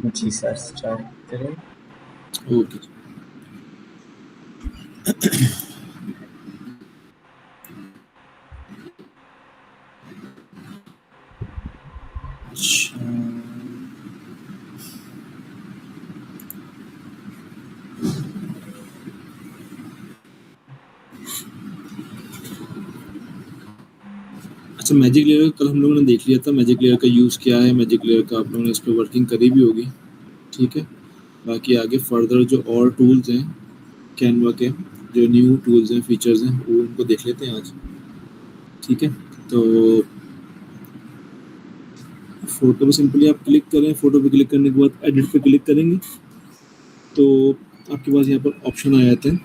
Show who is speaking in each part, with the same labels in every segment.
Speaker 1: जी sir, start करें।
Speaker 2: Okay. अच्छा, magic layer कल हम लोगों ने देख लिया था, मैजिक लेयर का यूज़ क्या है, मैजिक लेयर का आप लोगों ने इस पर वर्किंग करी भी होगी, ठीक है। बाकी आगे फर्दर जो और टूल्स हैं कैनवा के, जो न्यू टूल्स हैं, फीचर्स हैं, वो उनको देख लेते हैं आज, ठीक है। तो फोटो पे सिंपली आप क्लिक करें, फोटो पे क्लिक करने के बाद एडिट पे क्लिक करेंगे तो आपके पास यहाँ पर ऑप्शन आ जाते हैं,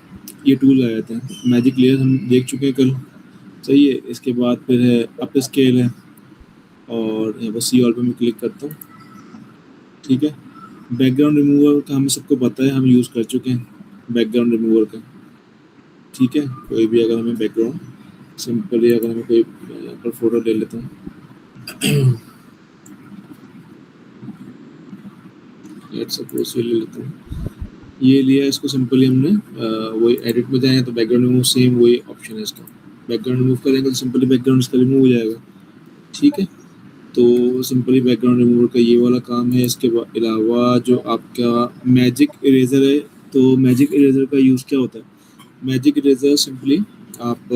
Speaker 2: ये टूल आ जाते हैं। मैजिक लेयर हम देख चुके हैं कल, सही है। इसके बाद फिर है अप स्केल है, और यहाँ पर सी ऑल पे मैं क्लिक करता हूँ, ठीक है। बैकग्राउंड रिमूवर का हमें सबको पता है, हम यूज़ कर चुके हैं बैकग्राउंड रिमूवर का, ठीक है। कोई भी अगर हमें बैकग्राउंड सिंपली, अगर हमें कोई यहाँ पर फोटो ले लेता हूँ, लेट्स सपोज ये ले लेता हूँ, ये लिया, इसको सिंपली हमने वही एडिट में जाए तो बैकग्राउंड रिमूव, सेम वही ऑप्शन है इसका। बैकग्राउंड रिमूव करेंगे तो सिंपली बैकग्राउंड इसका रिमूव हो जाएगा, ठीक है। तो सिंपली बैकग्राउंड रिमूवर का ये वाला काम है। इसके अलावा जो आपका मैजिक इरेजर है, तो मैजिक इरेजर का यूज़ क्या होता है? मैजिक इरेजर सिंपली आप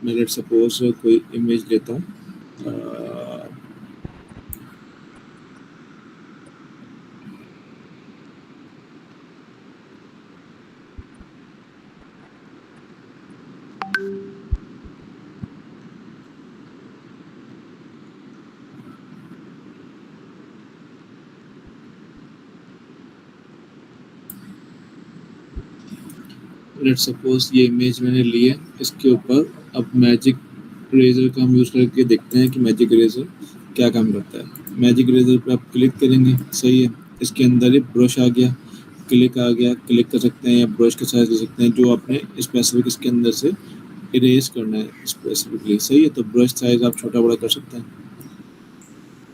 Speaker 2: मैं लेट सपोज कोई इमेज लेता हूँ, लेट सपोज ये इमेज मैंने ली है, इसके ऊपर अब मैजिक इरेजर का हम यूज़ करके देखते हैं कि मैजिक इरेजर क्या काम करता है। मैजिक इरेजर पे आप क्लिक करेंगे, सही है। इसके अंदर एक ब्रश आ गया, क्लिक आ गया, क्लिक कर सकते हैं, या ब्रश का साइज ले सकते हैं जो आपने स्पेसिफिक इसके अंदर से इरेज करना है स्पेसिफिकली, सही है। तो ब्रश साइज आप छोटा बड़ा कर सकते हैं।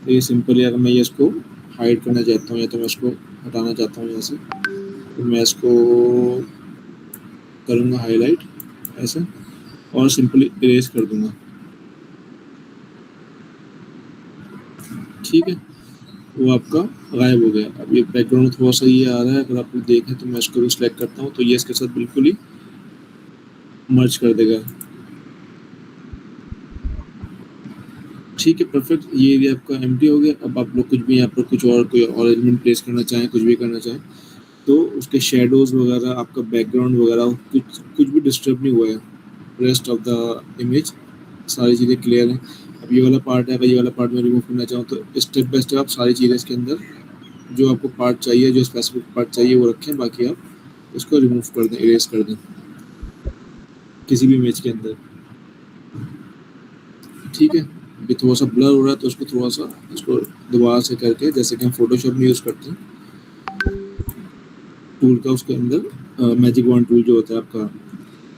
Speaker 2: तो ये सिंपली अगर मैं ये इसको हाइड करना चाहता हूँ या तो मैं इसको हटाना चाहता हूँ यहाँ से, तो मैं इसको करूँगा हाईलाइट ऐसे, और सिंपली इरेज कर दूंगा, ठीक है। वो आपका गायब हो गया। अब ये बैकग्राउंड थोड़ा सा ये आ रहा है, अगर आप लोग देखें तो मैं इसको भी सिलेक्ट करता हूँ तो ये इसके साथ बिल्कुल ही मर्ज कर देगा, ठीक है, परफेक्ट। ये एरिया आपका एम्प्टी हो गया। अब आप लोग कुछ भी यहाँ पर कुछ और कोई और एलिमेंट प्लेस करना चाहें, कुछ भी करना चाहें, तो उसके शेडोज वगैरह, आपका बैकग्राउंड वगैरह कुछ भी डिस्टर्ब नहीं हुआ है। रेस्ट ऑफ द इमेज सारी चीज़ें क्लियर हैं। अब ये वाला पार्ट है, अगर ये वाला पार्ट मैं रिमूव करना चाहूँ तो स्टेप बाय स्टेप आप सारी चीज़ें इसके अंदर जो आपको पार्ट चाहिए, जो स्पेसिफिक पार्ट चाहिए वो रखें, बाकी आप इसको रिमूव कर दें, इरेज कर दें किसी भी इमेज के अंदर, ठीक है। अभी थोड़ा सा ब्लर हो रहा है तो उसको थोड़ा सा इसको दोबारा से करके, जैसे कि हम फोटोशॉप में यूज़ करते हैं टूल का, उसके अंदर मैजिक वॉन्ड टूल जो होता है आपका,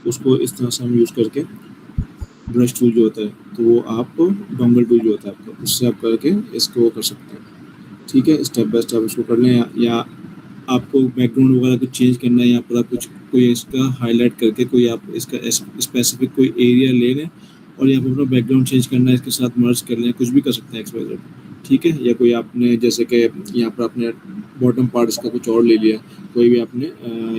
Speaker 2: उसको इस तरह से हम यूज़ करके, ब्रश टूल जो होता है, तो वो आप डोंगल टूल जो होता है आपका, उससे आप करके इसको कर सकते हैं, ठीक है। स्टेप बाय स्टेप इसको कर लें, या आपको बैकग्राउंड वगैरह कुछ चेंज करना है, यहाँ पर आप कुछ कोई इसका हाईलाइट करके कोई आप इसका स्पेसिफिक कोई एरिया ले लें और यहाँ पर अपना बैकग्राउंड चेंज करना है, इसके साथ मर्ज कर लें, कुछ भी कर सकते हैं एक्सवाइजेड, ठीक है। या कोई आपने जैसे कि यहाँ पर आपने बॉटम पार्ट इसका कुछ और ले लिया, कोई भी आपने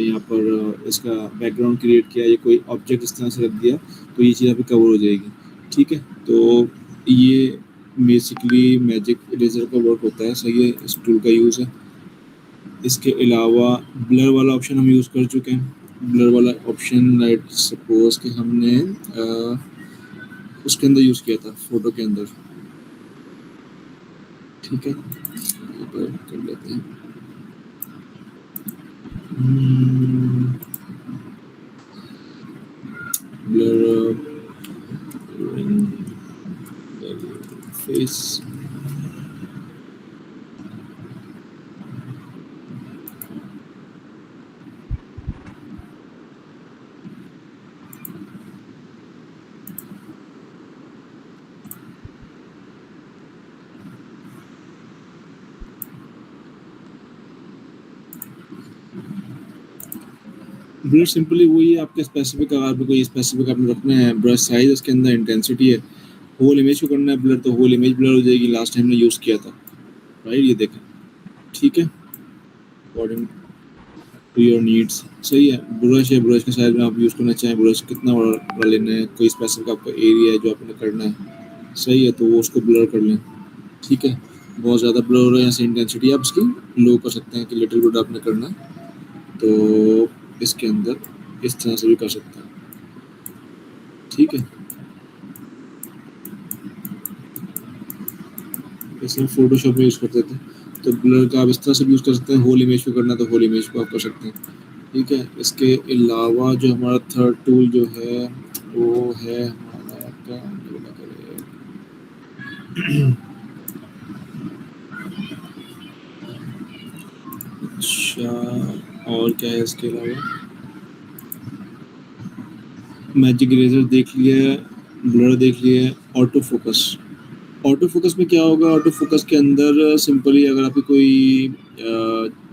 Speaker 2: यहाँ पर इसका बैकग्राउंड क्रिएट किया, या कोई ऑब्जेक्ट इस तरह से रख दिया, तो ये चीज़ यहाँ पे कवर हो जाएगी, ठीक है। तो ये बेसिकली मैजिक इरेजर का वर्क होता है, सही है। इस टूल का यूज़ है। इसके अलावा ब्लर वाला ऑप्शन हम यूज़ कर चुके हैं। ब्लर वाला ऑप्शन लाइक सपोज कि हमने उसके अंदर यूज़ किया था, फोटो के अंदर, ठीक है। यहाँ पर कर लेते हैं ब्लर फेस, ब्रश सिंपली वही है आपके स्पेसिफिक, अगर आपको कोई स्पेसिफिक आपने रखना है ब्रश साइज, उसके अंदर इंटेंसिटी है, होल इमेज को करना है ब्लर तो होल इमेज ब्लर हो जाएगी, लास्ट टाइम ने यूज़ किया था, राइट, ये देखें, ठीक है, अकॉर्डिंग टू योर नीड्स, सही है। ब्रश है, ब्रश के साइज में आप यूज़ करना चाहें, ब्रश कितना बड़ा लेना है, कोई स्पेसिफिक आपका एरिया है जो आपने करना है, सही है, तो वो उसको ब्लर कर लें, ठीक है। बहुत ज़्यादा ब्लर हो रहा है, ऐसे इंटेंसिटी आप इसकी लो कर सकते हैं कि लिटिल बिट आपने करना है, तो इसके अंदर इस तरह से भी कर सकते हैं, ठीक है। जैसे हम फोटोशॉप में यूज़ करते थे, तो ब्लर का आप इस तरह से भी यूज़ कर सकते हैं, होल इमेज को करना है तो होल इमेज को आप कर सकते हैं, ठीक है। इसके अलावा जो हमारा थर्ड टूल जो है वो है हमारा क्या करें, अच्छा, और क्या है इसके अलावा, मैजिक इरेजर देख लिया, ब्लर देख लिया, ऑटो फोकस। ऑटो फोकस में क्या होगा, ऑटो फोकस के अंदर सिंपली अगर आपकी कोई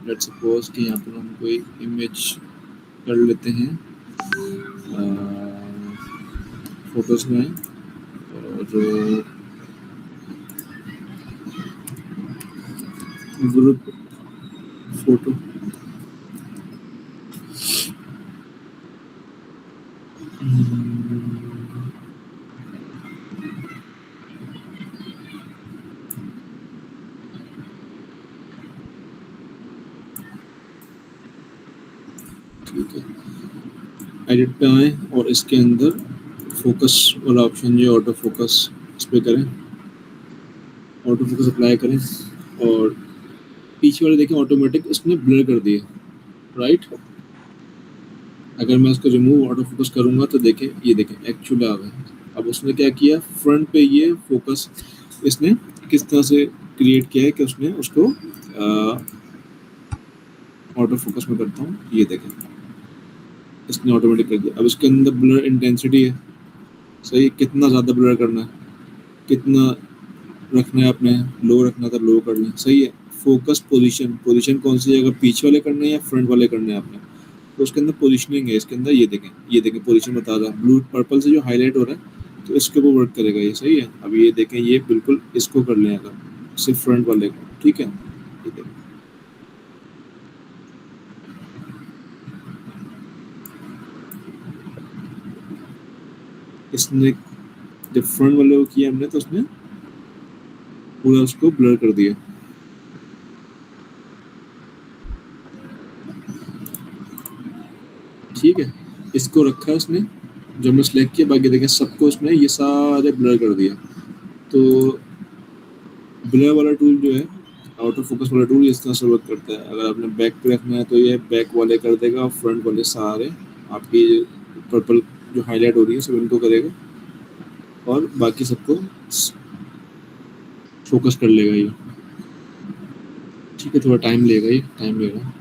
Speaker 2: लेट्स सपोज कि यहाँ पर हम कोई इमेज कर लेते हैं फोटोज में, और ग्रुप फोटो, ठीक है, एडिट पे आए और इसके अंदर फोकस वाला ऑप्शन जो ऑटो फोकस, इस पर करें, ऑटो फोकस अप्लाई करें, और पीछे वाले देखें ऑटोमेटिक इसने ब्लर कर दिए, राइट। अगर मैं इसको रिमूव ऑटो फोकस करूंगा तो देखें, ये देखें एक्चुअली आ गए। अब उसने क्या किया, फ्रंट पे ये फोकस इसने किस तरह से क्रिएट किया है कि उसने उसको ऑटो फोकस में करता हूँ, ये देखें इसने ऑटोमेटिक कर दिया। अब इसके अंदर ब्लर इंटेंसिटी है, सही, कितना ज़्यादा ब्लर करना है, कितना रखना है आपने, लो रखना था लो कर लें, सही है। फोकस पोजीशन, पोजीशन कौन सी है, अगर पीछे वाले करने हैं या फ्रंट वाले करने हैं आपने, तो उसके अंदर पोजीशनिंग है, इसके अंदर ये देखें पोजीशन बता रहा है, ब्लू पर्पल से जो हाईलाइट हो रहा है तो इसके ऊपर वर्क करेगा ये, सही है। अब ये देखें, ये बिल्कुल इसको कर लें अगर सिर्फ फ्रंट वाले को, ठीक है, ये देखें इसने जब फ्रंट वाले को किया हमने तो उसने पूरा उसको ब्लर कर दिया, ठीक है। इसको रखा उसने, जब हमने सेलेक्ट किया बाकी देखें सबको उसने ये सारे ब्लर कर दिया। तो ब्लर वाला टूल जो है, आउट ऑफ फोकस वाला टूल, इस तरह से वर्क करता है। अगर आपने बैक पे रखना है तो ये बैक वाले कर देगा, और फ्रंट वाले सारे आपकी पर्पल जो हाईलाइट हो रही है सब इनको करेगा, और बाकी सबको फोकस कर लेगा ये, ठीक है। थोड़ा टाइम लेगा, ये टाइम लेगा,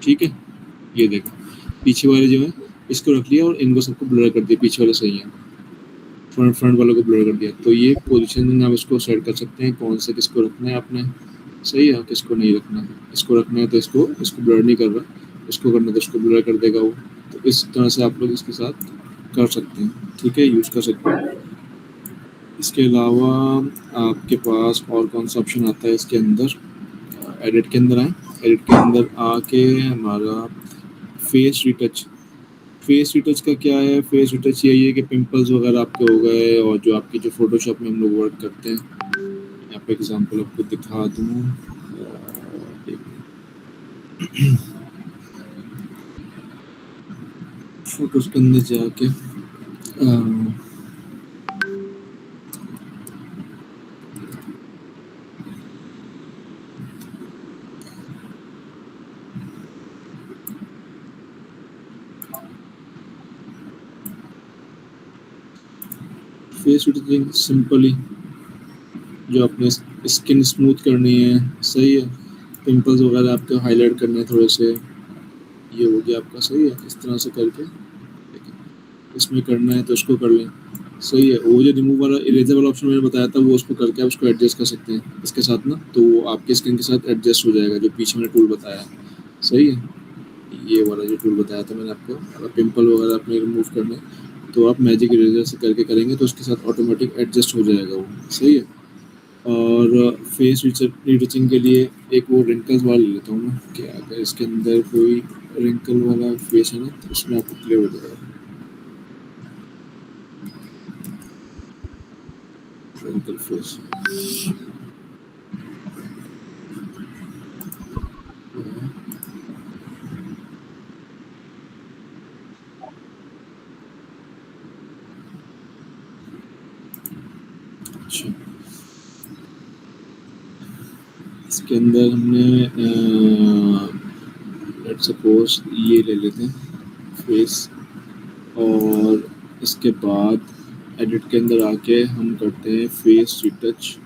Speaker 2: ठीक है। ये देखो पीछे वाले जो है इसको रख लिया और इनको सबको ब्लर कर दिया, पीछे वाले सही है, फ्रंट वालों को ब्लर कर दिया। तो ये पोजीशनिंग आप इसको सेट कर सकते हैं, कौन से किसको रखना है आपने, सही है, किसको नहीं रखना है। इसको रखना है तो इसको ब्लर नहीं कर रहा, इसको करना है तो इसको ब्लर कर देगा वो। तो इस तरह से आप लोग इसके साथ कर सकते हैं, ठीक है, यूज़ कर सकते हैं। इसके अलावा आपके पास और कौन सा ऑप्शन आता है इसके अंदर, एडिट के अंदर आए, एडिट के अंदर आके हमारा फेस रिटच, फेस रिटच का क्या है, फेस रिटच यही है कि पिंपल्स वगैरह आपके हो गए, और जो आपकी जो फोटोशॉप में हम लोग वर्क करते हैं, यहाँ पे एग्जांपल आपको दिखा दूँ, फोटोज के अंदर जाके फेस रिटचिंग सिंपली जो अपने स्किन स्मूथ करनी है, सही है, पिंपल्स वगैरह आपको हाईलाइट करने हैं थोड़े से, ये हो गया आपका, सही है। इस तरह से करके इसमें करना है तो इसको कर लें, सही है। वो जो रिमूव वाला इरेजर वाला ऑप्शन मैंने बताया था, वो उसको करके आप उसको एडजस्ट कर सकते हैं इसके साथ ना, तो वो आपके स्किन के साथ एडजस्ट हो जाएगा, जो पीछे मैंने टूल बताया। सही है। ये वाला जो टूल बताया था मैंने आपको, अगर पिंपल वगैरह अपने रिमूव करने, तो आप मैजिक इरेजर से करके करेंगे तो उसके साथ ऑटोमेटिक एडजस्ट हो जाएगा वो। सही है। और फेस रिटचिंग के लिए एक वो रिंकल्स वाला ले लेता हूँ मैं, कि अगर इसके अंदर कोई रिंकल वाला फेस है ना, तो उसमें आपको क्लियर हो जाएगा रिंकल फेस। अच्छा, इसके अंदर हमने लेट्स सपोज ये ले लेते हैं फेस, और इसके बाद एडिट के अंदर आके हम करते हैं face retouch.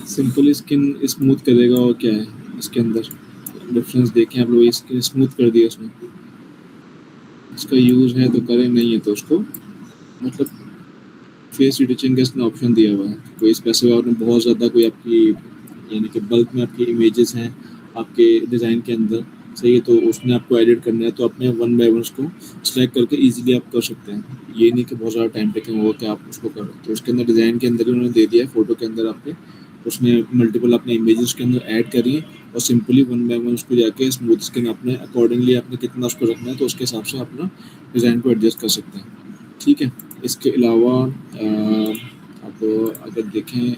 Speaker 2: Simply skin smooth करेगा, और क्या है इसके अंदर डिफरेंस देखें आप लोग, स्किन स्मूथ कर दिया उसने। इसका यूज़ है तो करें, नहीं है तो उसको, मतलब फेस रिटचिंग का इसने ऑप्शन दिया हुआ है। कोई स्पेसिफिक आपने बहुत ज़्यादा कोई आपकी, यानी कि बल्क में आपकी इमेजेस हैं आपके डिज़ाइन के अंदर, सही है, तो उसमें आपको एडिट करना है, तो अपने वन बाय वन उसको सेलेक्ट करके इजीली आप कर सकते हैं। ये नहीं कि बहुत ज़्यादा टाइम टेकिंग होगा कि आप उसको करें, तो उसके अंदर डिज़ाइन के अंदर ही उन्होंने दे दिया है, फ़ोटो के अंदर आपने उसने मल्टीपल अपने इमेजेस के अंदर ऐड करिए, और सिंपली वन बाय वन उसको जाके स्मूथ स्किन अपने अकॉर्डिंगली आपने कितना उसको रखना है, तो उसके हिसाब से अपना डिज़ाइन को एडजस्ट कर सकते हैं। ठीक है। इसके अलावा आप अगर देखें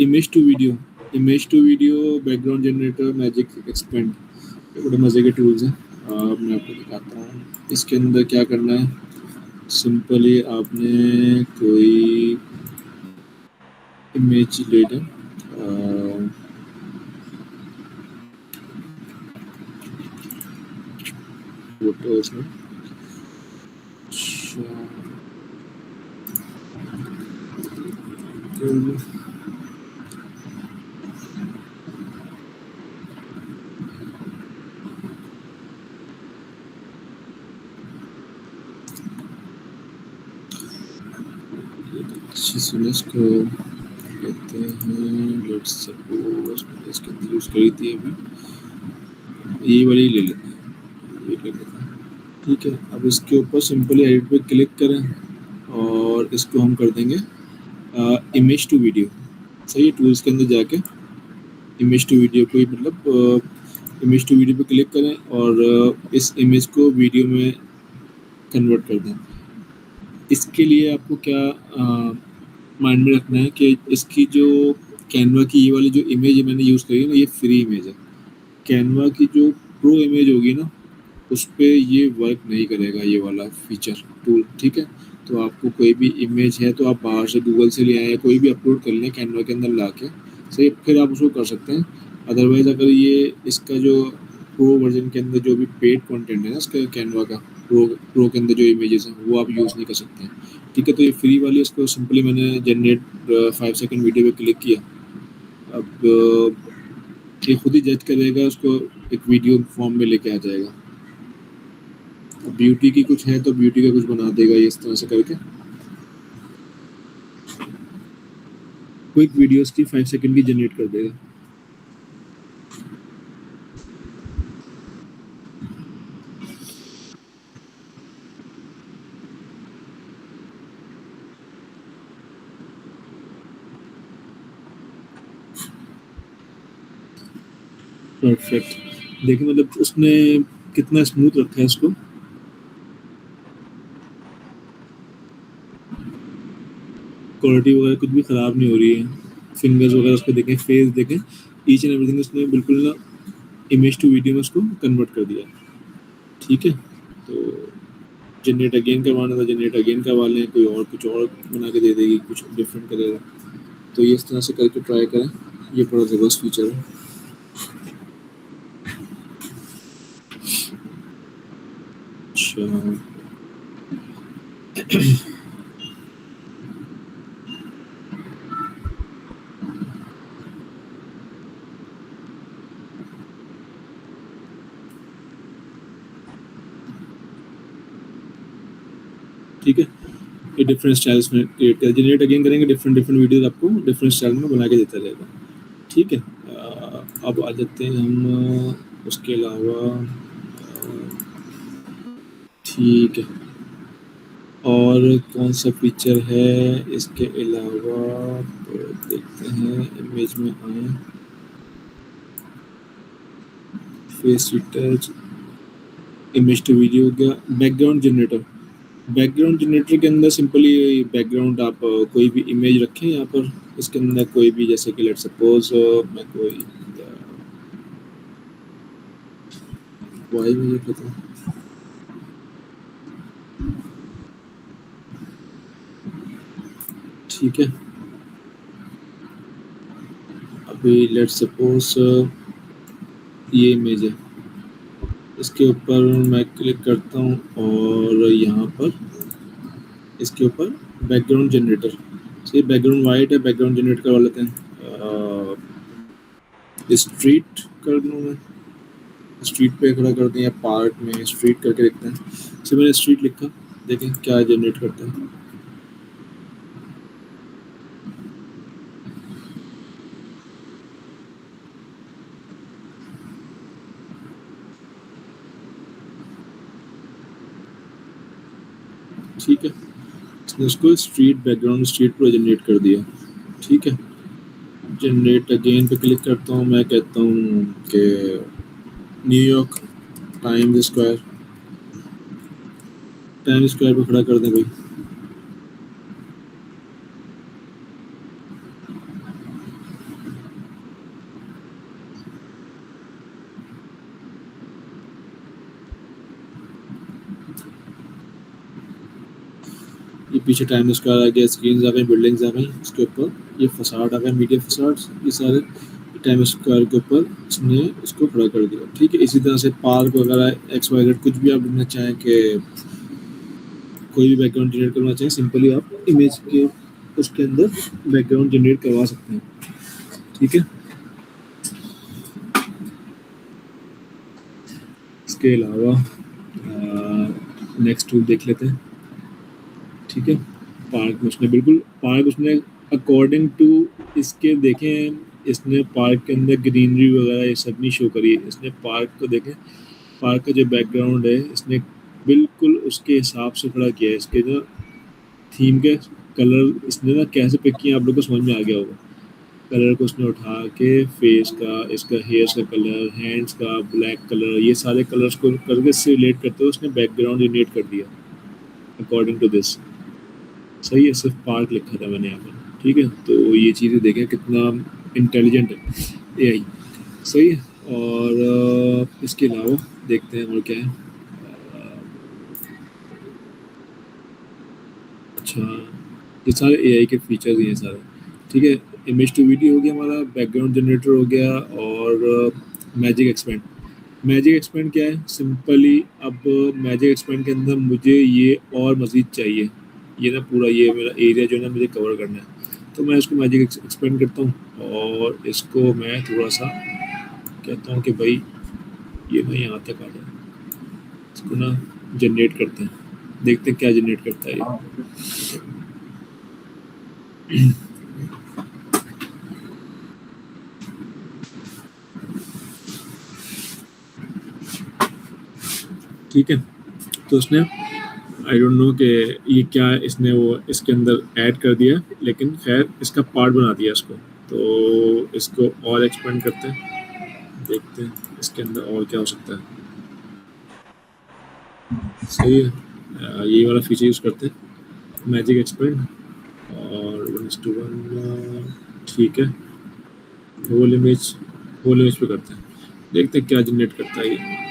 Speaker 2: image to video background generator magic expand, ये बड़े मज़े के टूल्स हैं। मैं आपको दिखाता हूँ इसके अंदर क्या करना है। सिंपली आपने कोई इमेज ले लें, फोटोज में, अच्छा, अच्छी सी इसको कहते हैं, लेट्स सपोज मैंने इसके अंदर यूज़ करी थी अभी, ये वाली ले लेते हैं, ये ले लेते हैं। ठीक है। अब इसके ऊपर सिंपली एडिट पे क्लिक करें, और इसको हम कर देंगे इमेज टू वीडियो। सही है। टूल्स के अंदर जाके इमेज टू वीडियो को ही, मतलब इमेज टू वीडियो पे क्लिक करें, और इस इमेज को वीडियो में कन्वर्ट कर दें। इसके लिए आपको क्या माइंड में रखना है कि इसकी जो कैनवा की ये वाली जो इमेज मैंने यूज़ करी है ना, ये फ्री इमेज है। कैनवा की जो प्रो इमेज होगी ना, उस पे ये वर्क नहीं करेगा ये वाला फीचर टूल। ठीक है। तो आपको कोई भी इमेज है तो आप बाहर से गूगल से ले आए, कोई भी अपलोड कर लें कैनवा के अंदर ला के, सही, फिर आप उसको कर सकते हैं। अदरवाइज़ अगर ये इसका जो प्रो वर्जन के अंदर जो भी पेड कंटेंट है ना इसका कैनवा का, प्रो के अंदर जो इमेजेस हैं वो आप यूज़ नहीं कर सकते हैं। ठीक है। तो ये फ्री वाली, इसको सिंपली मैंने जनरेट 5 सेकंड वीडियो पे क्लिक किया। अब ये खुद ही जज करेगा, उसको एक वीडियो फॉर्म में लेके आ जाएगा। ब्यूटी की कुछ है तो ब्यूटी का कुछ बना देगा ये इस तरह से करके, क्विक वीडियोस की 5 सेकंड की जनरेट कर देगा। परफेक्ट। देखिए मतलब उसने कितना स्मूथ रखा है इसको। क्वालिटी वगैरह कुछ भी ख़राब नहीं हो रही है। फिंगर्स वगैरह उसको देखें, फेस देखें, ईच एंड एवरीथिंग उसने बिल्कुल ना इमेज टू वीडियो में उसको कन्वर्ट कर दिया। ठीक है। तो जनरेट अगेन करवाना था, जनरेट अगेन करवा लें, कोई और कुछ और बना के दे देगी, कुछ डिफरेंट करेगा। तो ये इस तरह से करके ट्राई करें, ये बड़ा ज़बरदस्त फीचर है। अच्छा, ठीक है। ये डिफरेंट स्टाइल्स में क्रिएट कर जनरेट अगेन करेंगे, डिफरेंट डिफरेंट वीडियोस आपको डिफरेंट स्टाइल में बना के देता रहेगा। ठीक है। अब आ जाते हैं हम उसके अलावा ठीक है, और कौन सा फीचर है इसके अलावा देखते हैं। इमेज में आए, face touch, image to video हो गया। बैकग्राउंड जनरेटर, बैकग्राउंड जनरेटर के अंदर सिंपली बैकग्राउंड आप कोई भी इमेज रखें यहाँ पर, इसके अंदर कोई भी, जैसे कि लेट सपोज मैं कोई वाई में लेता हूँ। ठीक है, अभी लेट सपोज ये इमेज है, इसके ऊपर मैं क्लिक करता हूँ और यहाँ पर इसके ऊपर बैकग्राउंड जनरेटर, ये बैकग्राउंड वाइट है, बैकग्राउंड जनरेट करवा लेते हैं। स्ट्रीट कर दूँ मैं, स्ट्रीट पे खड़ा कर दें या पार्क में स्ट्रीट करके देखते हैं। जैसे मैंने स्ट्रीट लिखा, देखें क्या जनरेट करता है। ठीक है, इसने उसको स्ट्रीट बैकग्राउंड स्ट्रीट पर जनरेट कर दिया। ठीक है, जनरेट अगेन पे क्लिक करता हूँ, मैं कहता हूँ कि New York times square, times square पे खड़ा कर दें भाई। ये पीछे टाइम स्क्वायर आ गया, स्क्रीन आ गई, बिल्डिंग्स आ गई, उसके ऊपर ये फसाड आ गया, मीडिया फसाड, ये सारे टाइम स्क्वायर के ऊपर इसने इसको खड़ा कर दिया। ठीक है, इसी तरह से पार्क वगैरह एक्स वाई जेड कुछ भी आप लिखना चाहें कि कोई भी बैकग्राउंड जनरेट करना चाहें, सिंपली आप इमेज के उसके अंदर बैकग्राउंड जनरेट करवा सकते हैं। ठीक है, इसके अलावा नेक्स्ट टूल देख लेते हैं। ठीक है, पार्क में उसने बिल्कुल पार्क उसने अकॉर्डिंग टू इसके देखें, इसने पार्क के अंदर ग्रीनरी वगैरह ये सब नहीं शो करी है। इसने पार्क को देखें, पार्क का जो बैकग्राउंड है इसने बिल्कुल उसके हिसाब से खड़ा किया है। इसके ना थीम के कलर इसने ना कैसे पिक किए, आप लोग को समझ में आ गया होगा। कलर को उसने उठा के फेस का, इसका हेयर्स का कलर, हैंड्स का ब्लैक कलर, ये सारे कलर्स को करके इससे रिलेट करते हुए उसने बैकग्राउंड जनरेट कर दिया अकॉर्डिंग टू दिस। सही है, सिर्फ पार्क लिखा था मैंने यहाँ पर। ठीक है, तो ये चीज़ें देखें कितना इंटेलिजेंट है एआई। सही है, और इसके अलावा देखते हैं और क्या है। अच्छा, ये सारे एआई के फीचर्स हैं सारे। ठीक है, इमेज टू वीडियो हो गया हमारा, बैकग्राउंड जनरेटर हो गया, और मैजिक एक्सपेंड। मैजिक एक्सपेंड क्या है, सिंपली अब मैजिक एक्सपेंड के अंदर मुझे ये और मज़ीद चाहिए, ये ना पूरा ये मेरा एरिया जो है ना मुझे कवर करना है, तो मैं इसको मैजिक एक्सपेंड करता हूँ और इसको मैं थोड़ा सा कहता हूँ कि भाई ये ना यहाँ तक आ जाए, इसको ना जनरेट करते हैं, देखते हैं क्या जनरेट करता है ये। ठीक है, तो उसने आई डोंट नो कि ये क्या इसने वो इसके अंदर ऐड कर दिया, लेकिन खैर इसका पार्ट बना दिया इसको। तो इसको और एक्सपेंड करते हैं, देखते हैं इसके अंदर और क्या हो सकता है। सही है, ये वाला फीचर यूज़ करते हैं, मैजिक एक्सपेंड और 1:1। ठीक है, होल इमेज पे करते हैं, देखते हैं क्या जनरेट करता है ये।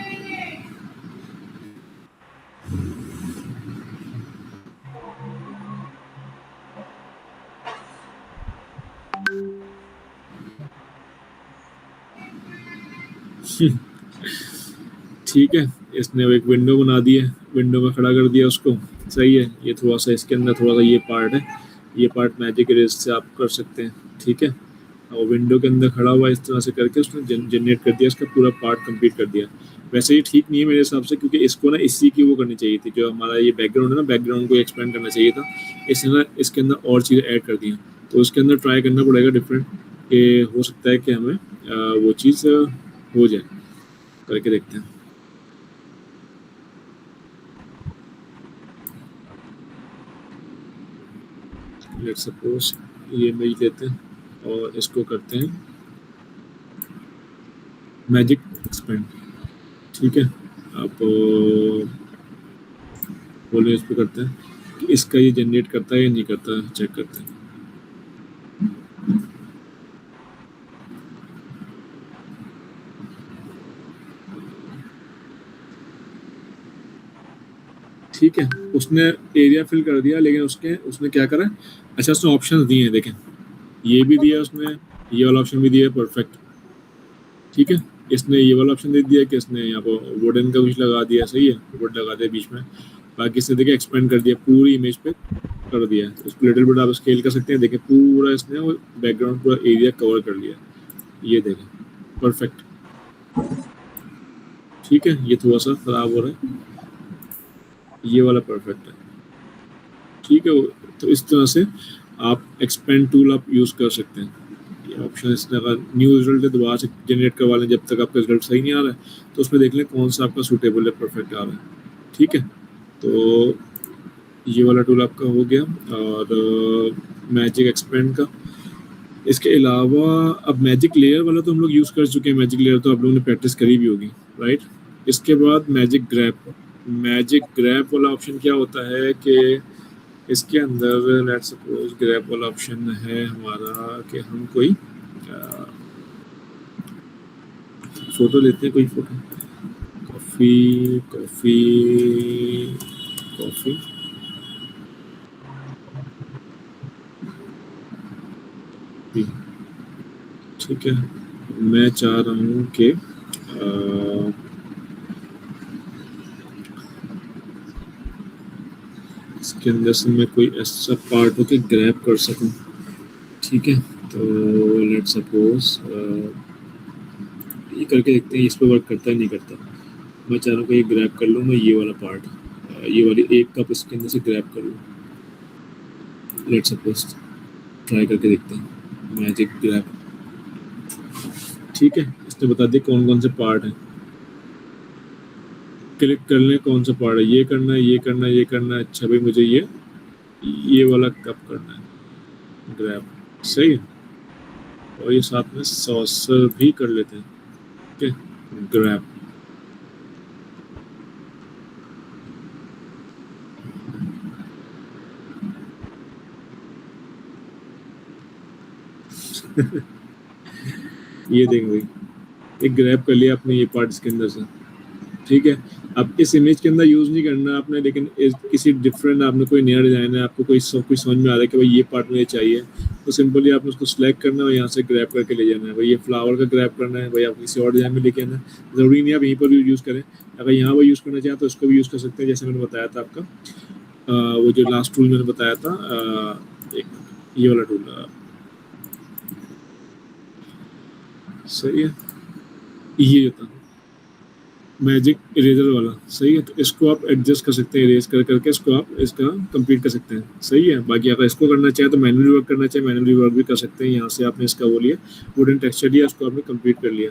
Speaker 2: ठीक है, इसने एक विंडो बना दी है, विंडो में खड़ा कर दिया उसको। सही है, ये थोड़ा सा इसके अंदर थोड़ा सा ये पार्ट है, ये पार्ट मैजिक इरेज से आप कर सकते हैं। ठीक है, और विंडो के अंदर खड़ा हुआ इस तरह से करके उसने जनरेट कर दिया, इसका पूरा पार्ट कंप्लीट कर दिया। वैसे ये ठीक नहीं है मेरे हिसाब से, क्योंकि इसको ना इसी की वो करनी चाहिए थी, जो हमारा ये बैकग्राउंड है ना, बैकग्राउंड को एक्सपेंड करना चाहिए था। इसने ना इसके अंदर और चीज़ें ऐड कर दी हैं, तो उसके अंदर ट्राई करना पड़ेगा डिफरेंट, कि हो सकता है कि हमें वो चीज़ हो जाए, करके देखते हैं। लेट सपोज ये इमेज लेते हैं और इसको करते हैं मैजिक एक्सपेंड, ठीक है। आप बोले इस पे करते हैं कि इसका ये जनरेट करता है या नहीं करता है, चेक करते हैं। ठीक है, उसने एरिया फिल कर दिया, लेकिन उसने क्या करा, अच्छा उसने ऑप्शन दिए हैं, देखें ये भी दिया उसने, ये वाला ऑप्शन भी दिया है, परफेक्ट। ठीक है, इसने ये वाला ऑप्शन दे दिया कि इसने यहाँ पर वुडन का कुछ लगा दिया, सही है, वुड लगा दिया बीच में। बाकी इसने देखिए एक्सपेंड कर दिया, पूरी इमेज पे कर दिया है। तो उसको लिटिल बिट आप स्केल कर सकते हैं, देखें पूरा इसने वो बैकग्राउंड पूरा एरिया कवर कर लिया, ये देखें परफेक्ट। ठीक है, ये थोड़ा सा खराब हो रहा है, ये वाला परफेक्ट है। ठीक है, तो इस तरह से आप एक्सपेंड टूल आप यूज़ कर सकते हैं। ये ऑप्शन इसने अगर न्यू रिजल्ट है दोबारा से जनरेट करवा लें, जब तक आपका रिजल्ट सही नहीं आ रहा है, तो उसमें देख लें कौन सा आपका सूटेबल है, परफेक्ट आ रहा है। ठीक है, तो ये वाला टूल आपका हो गया, और मैजिक एक्सपेंड का। इसके अलावा अब मैजिक लेयर वाला तो हम लोग यूज़ कर चुके हैं, मैजिक लेयर तो आप लोगों ने प्रैक्टिस करी भी होगी, राइट। इसके बाद मैजिक ग्रैप। मैजिक ग्रैप वाला ऑप्शन क्या होता है कि इसके अंदर लेट्स सपोज ग्रैप वाला ऑप्शन है हमारा कि हम कोई फोटो लेते हैं, कोई फोटो, कॉफ़ी कॉफ़ी कॉफ़ी, ठीक है। मैं चाह रहा हूँ कि इसके अंदर से मैं कोई ऐसा पार्ट हो के ग्रैब कर सकूं, ठीक है। तो लेट सपोज ये करके देखते हैं इस पर वर्क करता है नहीं करता। मैं चाह रहा हूँ कि ये ग्रैब कर लूँ मैं, ये वाला पार्ट, ये वाली एक कप इसके अंदर से ग्रैब कर लूँ। लेट सपोज ट्राई करके देखते हैं मैजिक ग्रैब, ठीक है। इसने बता दिया कौन कौन से पार्ट हैं, क्लिक कर लें कौन सा पार्ट है, ये करना है, ये करना है, ये करना है। अच्छा भाई मुझे ये वाला कप करना है ग्रैब, सही है। और ये साथ में सॉसर भी कर लेते हैं, ठीक है, ग्रैब। ये देख भाई, एक ग्रैब कर लिया आपने ये पार्ट इसके अंदर से, ठीक है। अब इस इमेज के अंदर यूज़ नहीं करना आपने, लेकिन किसी डिफरेंट आपने कोई नया डिज़ाइन है, आपको कोई कुछ समझ में आ रहा है कि भाई ये पार्ट मुझे चाहिए, तो सिंपली आपने उसको सिलेक्ट करना है और यहाँ से ग्रैब करके ले जाना है। भाई ये फ्लावर का ग्रैब करना है, भाई आप किसी और डिज़ाइन में लेके आना है, ज़रूरी नहीं आप यहीं पर भी यूज़ करें। अगर यहाँ पर यूज़ करना चाहें तो इसको भी यूज़ कर सकते हैं, जैसे मैंने बताया था आपका वो जो लास्ट टूल मैंने बताया था, एक ये वाला टूल, सही है, ये था मैजिक इरेजर वाला, सही है। तो इसको आप एडजस्ट कर सकते हैं, इरेज कर करके इसको आप इसका कंप्लीट कर सकते हैं, सही है। बाकी अगर इसको करना चाहे तो मैनुअली वर्क करना चाहे मैनुअली वर्क भी कर सकते हैं। यहाँ से आपने इसका वो लिया, वुडन टेक्सचर लिया, उसको आपने कंप्लीट कर लिया।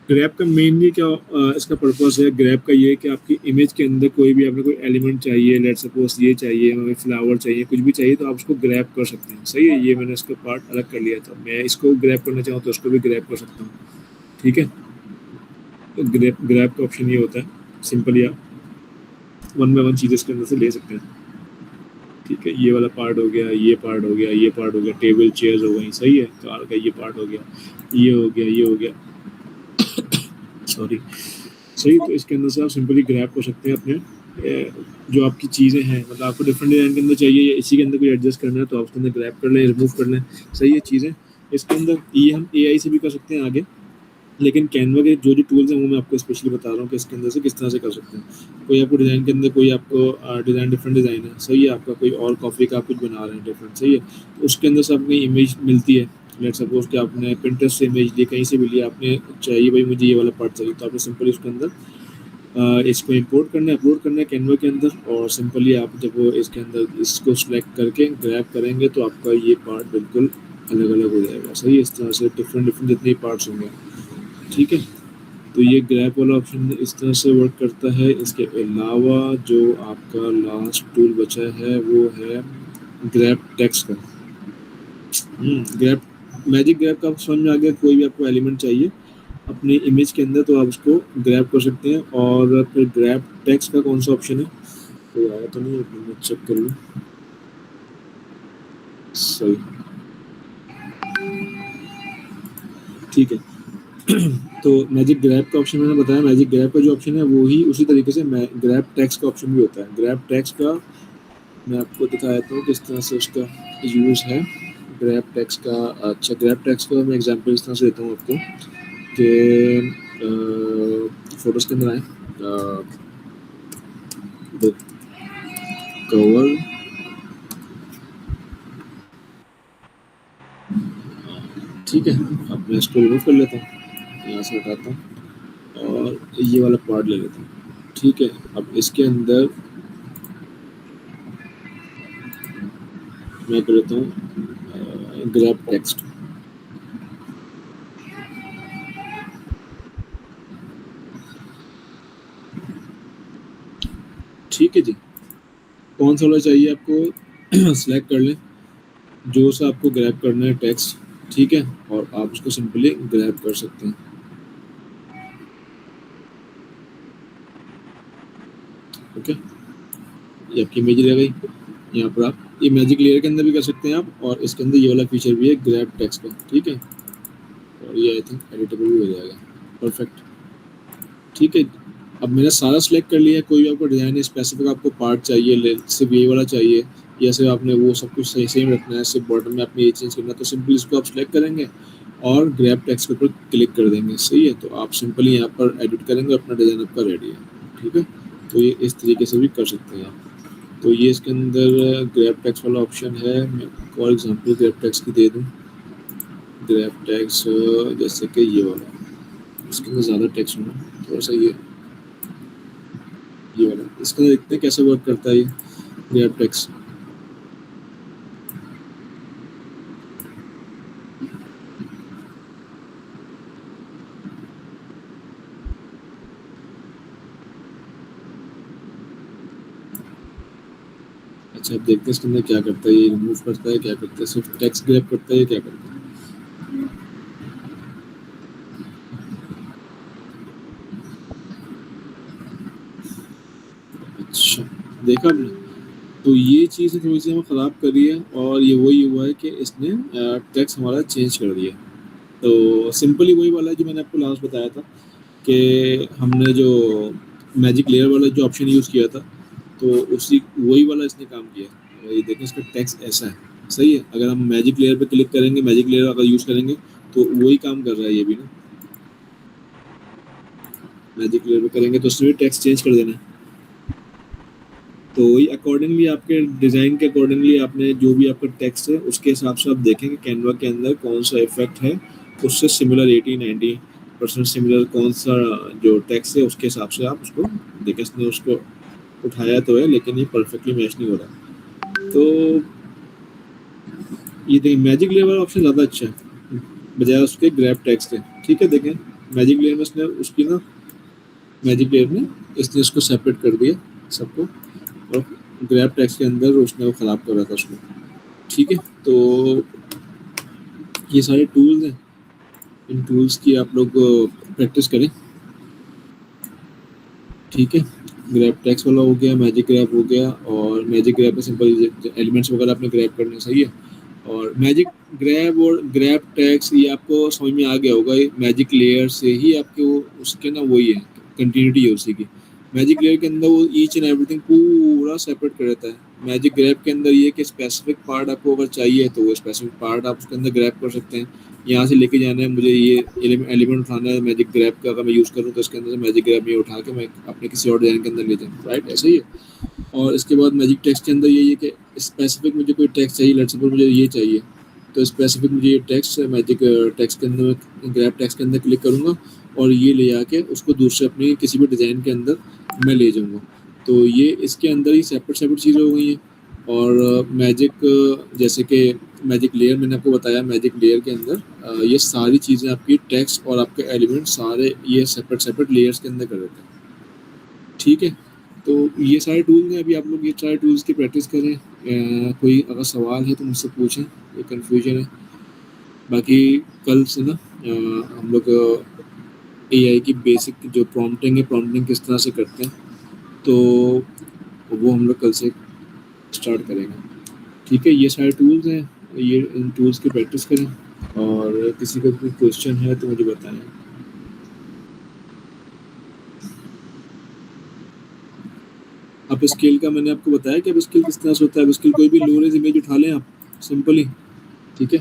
Speaker 2: ग्रैब का मेनली क्या इसका पर्पस है, ग्रैब का ये है कि आपकी इमेज के अंदर कोई भी आपने कोई एलिमेंट चाहिए, लेट सपोज ये चाहिए, हमें फ्लावर चाहिए, कुछ भी चाहिए, तो आप उसको ग्रैब कर सकते हैं, सही है। ये मैंने इसका पार्ट अलग कर लिया था, मैं इसको ग्रैब करना चाहूँ तो उसको भी ग्रैब कर सकता हूँ, ठीक है। तो ग्रैब का ऑप्शन ये होता है, सिंपली आप वन बाय वन चीज़ें इसके अंदर से ले सकते हैं, ठीक है। ये वाला पार्ट हो गया, ये पार्ट हो गया, ये पार्ट हो गया, टेबल चेयर्स हो गई, सही है। कार का ये पार्ट हो गया, ये हो गया, ये हो गया, सॉरी, सही। तो इसके अंदर से आप सिंपली ग्रैब कर सकते हैं अपने जो आपकी चीज़ें हैं, मतलब आपको डिफरेंट डिज़ाइन के अंदर चाहिए या इसी के अंदर कोई एडजस्ट करना है तो आप उसके अंदर ग्रैब कर लें, रिमूव कर लें, सही है चीज़ें। इसके अंदर ये हम AI से भी कर सकते हैं आगे, लेकिन कैनवा के जो टूल्स हैं वो मैं आपको स्पेशली बता रहा हूँ कि इसके अंदर से किस तरह से कर सकते हैं। कोई आपको डिज़ाइन के अंदर कोई आपको डिज़ाइन डिफरेंट डिज़ाइन है, सही है, आपका कोई और कॉफ़ी का आप कुछ बना रहे हैं डिफरेंट, सही है, तो उसके अंदर से अपनी इमेज मिलती है, लेट्स सपोज कि आपने पिंटरेस्ट से इमेज ली, कहीं से भी लिया, आपने चाहिए भाई मुझे ये वाला पार्ट चाहिए, तो आपने सिंपली उसके अंदर इसको इंपोर्ट करना है, अपलोड करना है कैनवा के अंदर, और सिंपली आप जब इसके अंदर इसको सिलेक्ट करके ग्रैब करेंगे तो आपका ये पार्ट बिल्कुल अलग अलग हो जाएगा। सही है, इस तरह से डिफरेंट डिफरेंट जितने पार्ट्स होंगे। ठीक है, तो ये ग्रैब वाला ऑप्शन इस तरह से वर्क करता है। इसके अलावा जो आपका लास्ट टूल बचा है वो है ग्रैब टेक्स्ट का। ग्रैब मैजिक ग्रैब का समझ में आ गया, कोई भी आपको एलिमेंट चाहिए अपनी इमेज के अंदर तो आप उसको ग्रैब कर सकते हैं। और फिर ग्रैब टेक्स्ट का कौन सा ऑप्शन है, कोई आया तो नहीं, मैं चेक कर लूँ। सही, ठीक है। तो मैजिक ग्रैब का ऑप्शन मैंने बताया, मैजिक ग्रैब का जो ऑप्शन है वो ही उसी तरीके से ग्रैब टेक्स्ट का ऑप्शन भी होता है। ग्रैब टेक्स्ट का मैं आपको दिखा देता हूँ किस तरह से उसका यूज़ है ग्रैब टेक्स्ट का। अच्छा, ग्रैब टेक्स्ट का मैं एग्जांपल इस तरह से देता हूँ आपको कि फोटोज़ के अंदर आए, कवर, ठीक है। अब मैं इसको रिमूव कर लेता हूँ, यहाँ से हटाता हूँ और ये वाला पार्ट ले लेता हूँ। ठीक है, अब इसके अंदर मैं कर लेता हूँ ग्रैब टेक्स्ट। ठीक है जी, कौन सा वाला चाहिए आपको सिलेक्ट कर लें, जो सा आपको ग्रैब करना है टेक्स्ट। ठीक है, और आप उसको सिंपली ग्रैब कर सकते हैं। ओके, ये आपकी इमेज रह गई। यहाँ पर आप ये मैजिक लेयर के अंदर भी कर सकते हैं आप, और इसके अंदर ये वाला फीचर भी है ग्रैब टेक्स्ट का। ठीक है, और ये आई थिंक एडिटेबल भी हो जाएगा। परफेक्ट, ठीक है। अब मैंने सारा सिलेक्ट कर लिया है, कोई भी आपको डिज़ाइन स्पेसिफिक आपको पार्ट चाहिए, सिर्फ ये वाला चाहिए या सिर्फ आपने वो सब कुछ सही सेम रखना है, सिर्फ बॉटम में आपने ये चेंज करना है, तो सिंपली इसको आप सिलेक्ट करेंगे और ग्रैब टेक्स्ट के ऊपर क्लिक कर देंगे। सही है, तो आप सिंपली यहाँ पर एडिट करेंगे, अपना डिज़ाइन आपका रेडी है। ठीक है, तो ये इस तरीके से भी कर सकते हैं आप। तो ये इसके अंदर ग्रैब टेक्स्ट वाला ऑप्शन है। मैं और एग्जांपल ग्रैब टेक्स्ट की दे दूँ। ग्रैब टेक्स्ट जैसे कि ये वाला, इसके अंदर ज़्यादा टेक्स्ट होना, थोड़ा सा ये वाला, इसके अंदर देखते हैं कैसे वर्क करता है ये ग्रैब टेक्स्ट। अच्छा, अब देखते हैं इसके अंदर क्या करता है, ये रिमूव करता है, क्या करता है, सिर्फ टेक्स्ट ग्रैब करता है, क्या करता है। अच्छा, देखा आपने, तो ये चीज़ थोड़ी सी हमें ख़राब करी है, और ये वही हुआ है कि इसने टेक्स्ट हमारा चेंज कर दिया। तो सिंपली वही वाला है जो मैंने आपको लास्ट बताया था कि हमने जो मैजिक लेयर वाला जो ऑप्शन यूज़ किया था, तो उसी वही वाला इसने काम किया। ये देखें, इसका टेक्स्ट ऐसा है। सही है, अगर हम मैजिक लेयर पे क्लिक करेंगे, मैजिक लेयर अगर यूज़ करेंगे तो वही काम कर रहा है ये भी ना। मैजिक लेयर पे करेंगे तो उसने भी टेक्स्ट चेंज कर देना है। तो वही अकॉर्डिंगली आपके डिज़ाइन के अकॉर्डिंगली आपने जो भी आपका टेक्स्ट है उसके हिसाब से आप देखेंगे कैनवा के अंदर कौन सा इफेक्ट है, उससे सिमिलर 80-90% सिमिलर कौन सा जो टेक्स्ट है उसके हिसाब से आप उसको देखें। इसने उसको उठाया तो है लेकिन ये परफेक्टली मैच नहीं हो रहा। तो ये देखिए, मैजिक लेयर वाला ऑप्शन ज़्यादा अच्छा है बजाय उसके ग्रैब टेक्स्ट के। ठीक है, देखें मैजिक लेयर में इसने उसकी ना, मैजिक लेयर में इसने इसको सेपरेट कर दिया सबको, और ग्रैब टेक्स्ट के अंदर उसने वो ख़राब कर रहा था उसको। ठीक है, तो ये सारे टूल्स हैं, इन टूल्स की आप लोग प्रैक्टिस करें। ठीक है, ग्रैब टेक्स्ट वाला हो गया, मैजिक ग्रैब हो गया, और मैजिक ग्रैब में सिंपल एलिमेंट्स वगैरह आपने ग्रैब करने, सही है। और मैजिक ग्रैब और ग्रैब टेक्स्ट ये आपको समझ में आ गया होगा, ये मैजिक लेयर से ही आपके वो उसके ना वही है, कंटिन्यूटी है उसी की। मैजिक लेयर के अंदर वो ईच एंड एवरीथिंग पूरा सेपरेट कर देता है। मैजिक ग्रैब के अंदर ये कि स्पेसिफिक पार्ट आपको अगर चाहिए तो वो स्पेसिफिक पार्ट आप उसके अंदर ग्रैब कर सकते हैं। यहाँ से लेके जाना है मुझे, ये एलिमेंट उठाना है मैजिक ग्रैब का, अगर मैं यूज़ करूँ तो इसके अंदर से मैजिक ग्रैब में उठा के मैं अपने किसी और डिज़ाइन के अंदर ले जाऊँ, राइट, ऐसा ही है। और इसके बाद मैजिक टेक्स्ट के अंदर यही है कि स्पेसिफिक मुझे कोई टेक्स्ट चाहिए, लेट्स सपोज मुझे ये चाहिए, तो स्पेसिफिक मुझे ये टेक्स्ट मैजिक टेक्स्ट के अंदर ग्रैब टेक्स्ट के अंदर क्लिक करूँगा और ये ले आके उसको दूसरे अपनी किसी भी डिज़ाइन के अंदर मैं ले जाऊँगा। तो ये इसके अंदर ही सेपरेट चीज़ें हो गई हैं। और मैजिक जैसे कि मैजिक लेयर मैंने आपको बताया, मैजिक लेयर के अंदर ये सारी चीज़ें आपकी टेक्स्ट और आपके एलिमेंट सारे ये सेपरेट लेयर्स के अंदर कर देते हैं। ठीक है, तो ये सारे टूल्स हैं। अभी आप लोग ये सारे टूल्स की प्रैक्टिस करें। कोई अगर सवाल है तो मुझसे पूछें, कोई कन्फ्यूजन है। बाकी कल से ना हम लोग एआई की बेसिक जो प्रॉम्प्टिंग किस तरह से करते हैं, तो वो हम लोग कल से स्टार्ट करेंगे। ठीक है, ये सारे टूल्स हैं, ये इन टूल्स की प्रैक्टिस करें। और किसी का कोई क्वेश्चन है तो मुझे बताएं। अब स्केल का मैंने आपको बताया कि अब स्केल किस तरह से होता है। अब स्केल कोई भी लो रेज इमेज उठा लें आप सिंपली। ठीक है,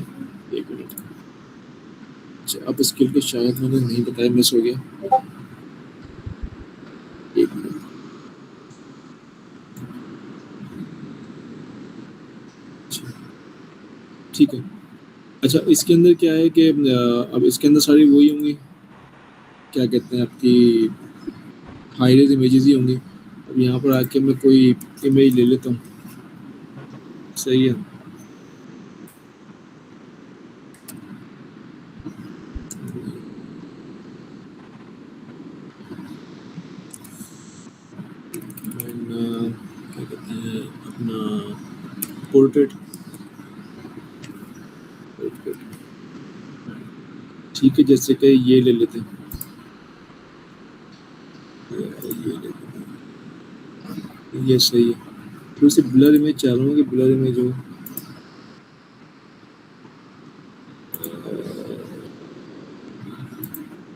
Speaker 2: एक मिनट। अच्छा, अब स्केल को शायद मैंने नहीं बताया, मिस हो गया। एक मिनट। अच्छा, ठीक है। अच्छा, इसके अंदर क्या है कि अब इसके अंदर सारी वही होंगी, क्या कहते हैं, आपकी हाई रेज इमेजेस ही होंगी। अब यहाँ पर आके मैं कोई इमेज ले लेता हूँ। सही है, क्या कहते हैं अपना पोर्ट्रेट। ठीक है, जैसे कि ये ले लेते हैं, ये ले लेते हैं, ये सही है। तो इसे ब्लर इमेज चाह रहा हूँ कि ब्लर इमेज हो।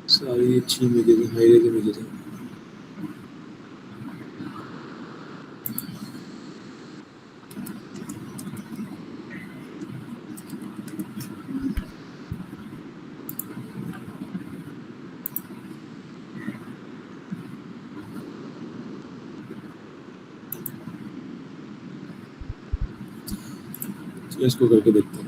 Speaker 2: सारी अच्छी इमेजेस हैं, हाई रेज इमेजेस हैं। इसको करके देखते हैं।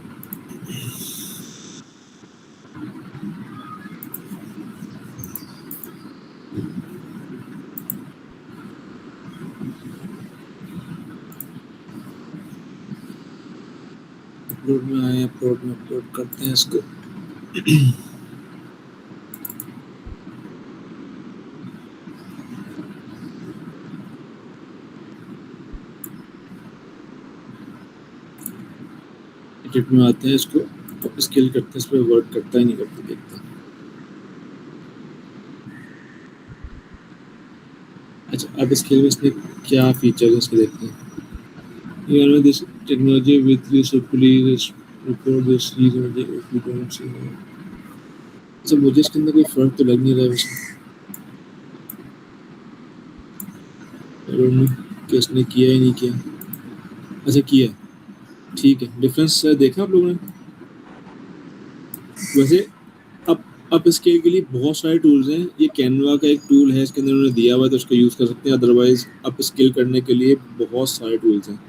Speaker 2: अपलोड में आए, अपलोड में अपलोड करते हैं इसको। एडिट में आते हैं, इसको अब स्केल करते हैं, इस पर वर्क करता है नहीं करता देखते हैं। अच्छा, अब स्केल में इसमें क्या फीचर है इसको देखते हैं। You know this technology with you, so please report this technology if you don't see it. अच्छा, मुझे इसके अंदर कोई फर्क तो लग नहीं रहा है वैसे। I don't know कि इसने किया ही नहीं किया। अच्छा, किया, ठीक है। डिफरेंस देखा आप लोगों ने? वैसे अब स्केल के लिए बहुत सारे टूल्स हैं। ये कैनवा का एक टूल है, इसके अंदर उन्होंने दिया हुआ है तो उसका यूज़ कर सकते हैं। अदरवाइज अब स्केल करने के लिए बहुत सारे टूल्स हैं।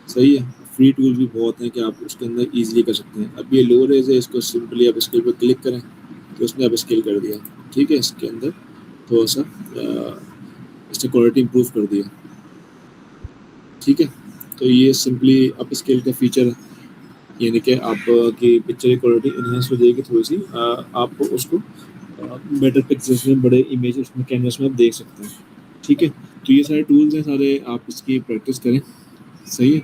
Speaker 2: सही है, फ्री टूल्स भी बहुत हैं कि आप उसके अंदर ईजिली कर सकते हैं। अब ये लो रेज है, इसको सिंपली आप स्केल पर क्लिक करें तो उसने अब स्केल कर दिया। ठीक है, इसके अंदर थोड़ा सा इसने क्वालिटी इम्प्रूव कर दिया। ठीक है, तो ये सिंपली अप स्केल का फीचर है, यानी कि आपकी पिक्चर की क्वालिटी इन्हेंस हो जाएगी थोड़ी सी। आप उसको बेटर पिक्चर्स में, बड़े इमेज उसमें कैनवस में आप देख सकते हैं। ठीक है, तो ये सारे टूल्स हैं सारे, आप इसकी प्रैक्टिस करें। सही है,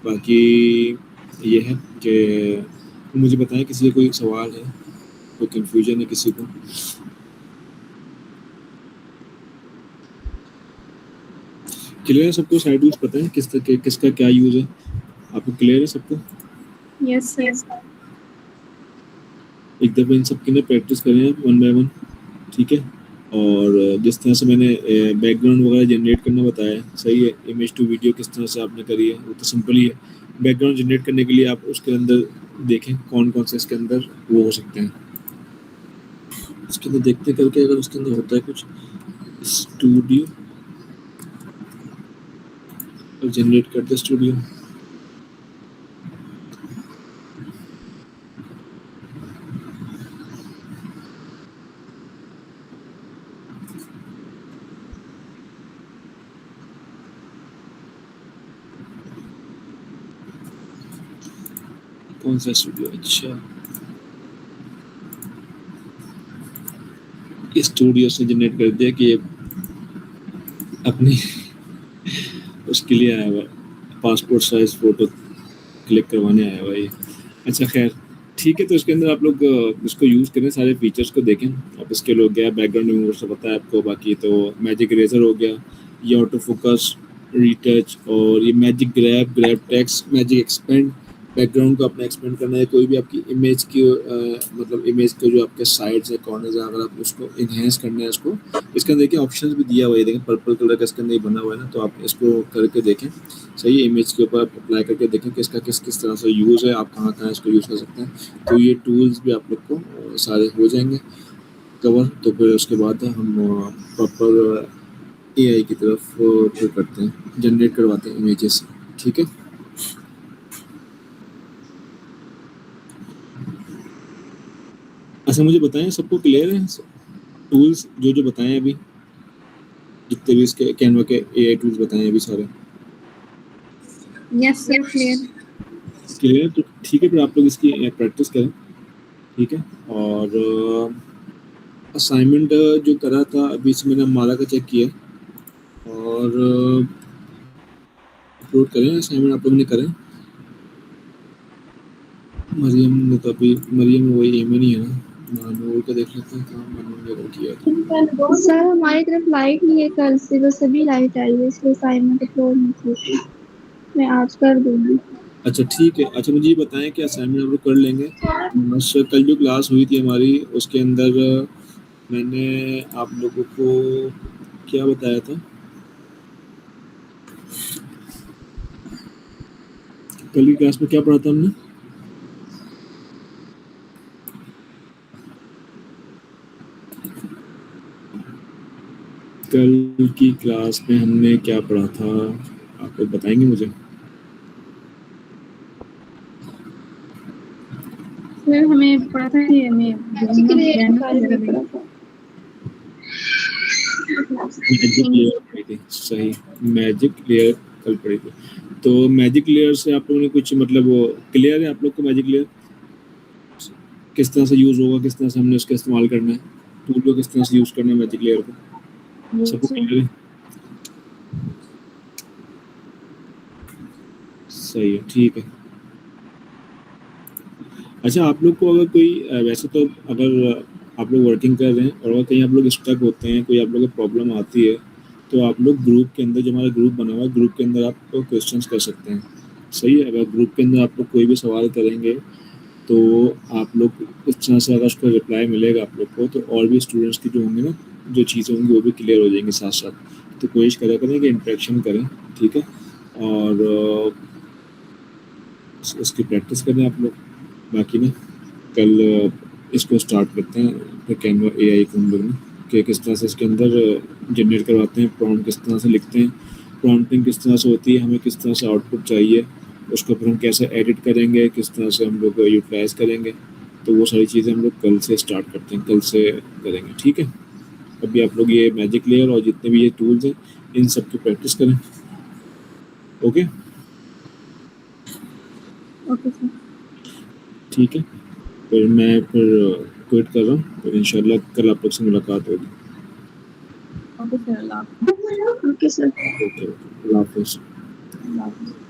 Speaker 2: बाकी ये है कि मुझे बताएं किसी का कोई सवाल है, कोई कंफ्यूजन है किसी को। क्लियर है सबको? सारे टूल्स पता है किसका क्या यूज़ है? आपको क्लियर है सबको?
Speaker 3: Yes sir.
Speaker 2: एक दफ़ा इन सबकी ना प्रैक्टिस करें आप वन बाय वन। ठीक है, और जिस तरह से मैंने बैकग्राउंड वगैरह जनरेट करना बताया, सही है, इमेज टू वीडियो किस तरह से आपने करी है वो तो सिंपल ही है। बैकग्राउंड जनरेट करने के लिए आप उसके अंदर देखें कौन कौन से इसके अंदर वो हो सकते हैं। उसके अंदर देखते करके अगर उसके अंदर होता है कुछ स्टूडियो, जनरेट करते स्टूडियो, कौन सा स्टूडियो? अच्छा, इस स्टूडियो से जनरेट कर दिया कि ये अपनी उसके लिए आया हुआ है, पासपोर्ट साइज फोटो क्लिक करवाने आया हुआ है ये। अच्छा खैर ठीक है, तो इसके अंदर आप लोग इसको यूज़ करें, सारे फीचर्स को देखें। अब इसके लोग गया बैकग्राउंड रिमूवर से पता है आपको, बाकी तो मैजिक इरेजर हो गया, ये ऑटो फोकस, रीटच, और ये magic grab, grab text, magic expand, background को आपने एक्सपेंड करना है, कोई भी आपकी इमेज की मतलब इमेज के जो आपके साइड्स है कॉर्नर्स है, अगर आप उसको इन्हेंस करना है इसको, इसके अंदर देखिए ऑप्शंस भी दिया हुआ है, देखें पर्पल कलर का इसके अंदर बना हुआ है ना, तो आप इसको करके देखें, सही है, इमेज के ऊपर अप्लाई करके देखें कि इसका किस किस तरह से यूज़ है, आप कहाँ कहाँ इसको यूज़ कर सकते हैं। तो ये टूल्स भी आप लोग को सारे हो जाएंगे कवर, तो फिर उसके बाद हम प्रॉपर एआई की तरफ फिर करते हैं, जनरेट करवाते हैं इमेजेस, ठीक है। अच्छा मुझे बताएं, सबको क्लियर है टूल्स जो जो बताएं अभी, जितने भी इसके कैनवा के एआई टूल्स बताएं अभी सारे
Speaker 3: Yes, sir. Clear.
Speaker 2: क्लियर? तो ठीक है, फिर आप लोग इसकी प्रैक्टिस करें, ठीक है। और असाइनमेंट जो करा था अभी इसमें मैंने माला का चेक किया और अपलोड करें असाइनमेंट आप लोगों ने करें। मरियम ने तो अभी, मरियम वही एम नहीं है ना, मानूर का देख लेते हैं काम मानूर ने अगर किया तो।
Speaker 3: सर हमारी तरफ लाइट नहीं है कल से, बस अभी लाइट आई है, इसलिए असाइनमेंट अपलोड नहीं की। मैं आज कर दूंगी।
Speaker 2: अच्छा ठीक है। अच्छा मुझे ये बताएं कि असाइनमेंट आप लोग कर लेंगे? बस कल जो क्लास हुई थी हमारी उसके अंदर मैंने आप लोगों को क्या बताया था? कल की क्लास में क्या पढ़ा था हमने? कल की क्लास में हमने क्या पढ़ा था, आप लोग बताएंगे मुझे?
Speaker 3: सर हमें पता है कि हमें
Speaker 2: मैजिक लेयर पढ़ी थी, सही, मैजिक लेयर कल पढ़ी थी। तो मैजिक लेयर से आप लोगों ने कुछ मतलब वो क्लियर है आप लोग को? मैजिक लेयर किस तरह से यूज़ होगा, किस तरह से हमने उसका इस्तेमाल करना है, टूल को किस तरह से यूज़ करना है मैजिक लेयर को, सबको क्लियर है? सही है, ठीक है। अच्छा आप लोग को अगर कोई वैसे तो अगर आप लोग वर्किंग कर रहे हैं और अगर कहीं आप लोग स्टक होते हैं, कोई आप लोग को प्रॉब्लम आती है, तो आप लोग ग्रुप के अंदर, जो हमारा ग्रुप बना हुआ है, ग्रुप के अंदर आप क्वेश्चंस कर सकते हैं, सही है। अगर ग्रुप के अंदर आप लोग कोई भी सवाल करेंगे तो आप लोग उस तरह से अगर उसका रिप्लाई मिलेगा आप लोग को, तो और भी स्टूडेंट्स की जो होंगे ना, जो चीज़ें होंगी वो भी क्लियर हो जाएंगी साथ साथ। तो कोशिश करा करें कि इंटरेक्शन करें, ठीक है, और उसकी प्रैक्टिस करें आप लोग। बाकी ना कल इसको स्टार्ट करते हैं फिर कैनवा एआई को हम लोग ना, कि किस तरह से इसके अंदर जनरेट करवाते हैं, प्रॉम्प्ट किस तरह से लिखते हैं, प्रॉम्प्टिंग किस तरह से होती है, हमें किस तरह से आउटपुट चाहिए, उसको फिर हम कैसे एडिट करेंगे, किस तरह से हम लोग यूटिलाइज करेंगे, तो वो सारी चीज़ें हम लोग कल से स्टार्ट करते हैं, कल से करेंगे, ठीक है। अभी आप लोग ये मैजिक लेयर और जितने भी ये टूल्स हैं इन सब की प्रैक्टिस करें, ओके
Speaker 3: ओके सर।
Speaker 2: ठीक है। फिर मैं क्विट कर रहा हूँ, फिर इंशाल्लाह कल आप लोग से मुलाकात होगी।
Speaker 3: ओके सर, अल्लाह हाफिज़। Okay sir.
Speaker 2: ओके, अल्लाह हाफिज़।
Speaker 3: अल्लाह हाफिज़।